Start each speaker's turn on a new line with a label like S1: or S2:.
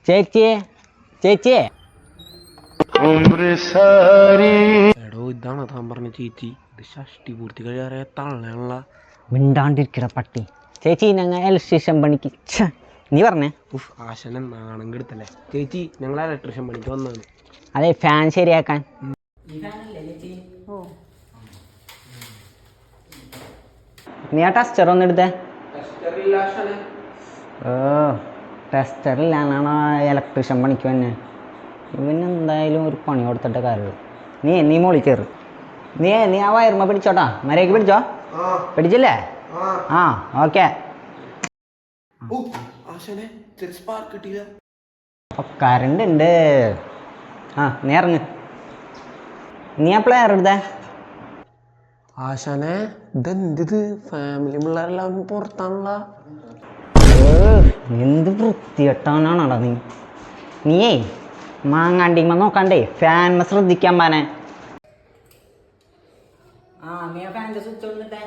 S1: ചേച്ചിയെ ചേച്ചിയെ
S2: എടോ ഇതാണ് താൻ പറഞ്ഞ ചേച്ചി. ഇത് ഷഷ്ടി പൂർത്തി കഴിയാറേ തള്ളയാണല്ല.
S1: മിണ്ടാണ്ടിരിക്കട പട്ടി. ചേച്ചി ഞങ്ങൾ ഇലക്ട്രീഷ്യൻ പണിക്ക് നീ പറഞ്ഞേ.
S2: ആശനെ നാണം കെടുത്തല്ലേ. ചേച്ചി ഞങ്ങൾ ഇലക്ട്രീഷ്യൻ പണിക്ക് വന്നാണ്.
S1: അതെ ഫാൻ ശരിയാക്കാൻ. നീ ആ ടെസ്റ്റർ ഒന്ന് എടുത്തേ. ടെസ്റ്ററില്ലാന്നാണ് ഇലക്ട്രീഷ്യൻ പണിക്ക് തന്നെ. ഇവനെന്തായാലും ഒരു പണി കൊടുത്തിട്ട് കാര്യമുള്ളൂ. നീ മോളി കയറ്. നീ ആ വയറുമ്മ പിടിച്ചോട്ടാ. മര്യാദക്ക് പിടിച്ചോ. പിടിച്ചില്ലേ? ആ ഓക്കെ. കറണ്ട് ഉണ്ട്. നീ ഇറങ്ങ്. നീ ആ പ്ലെയർ എടുത്തേ.
S2: ആശാനെ ഇതെന്തിത്? ഫാമിലി പിള്ളേരെല്ലാം പുറത്താണല്ല.
S1: എന്ത് വൃത്തികെട്ടാനാണടാ നീയേ മാങ്ങാണ്ടിമ്മ നോക്കണ്ടേ ഫാൻ ശ്രദ്ധിക്കാൻ പാനെ. നീ ആ ഫാൻ്റെ സ്വിച്ച് ഒന്നിട്ടേ.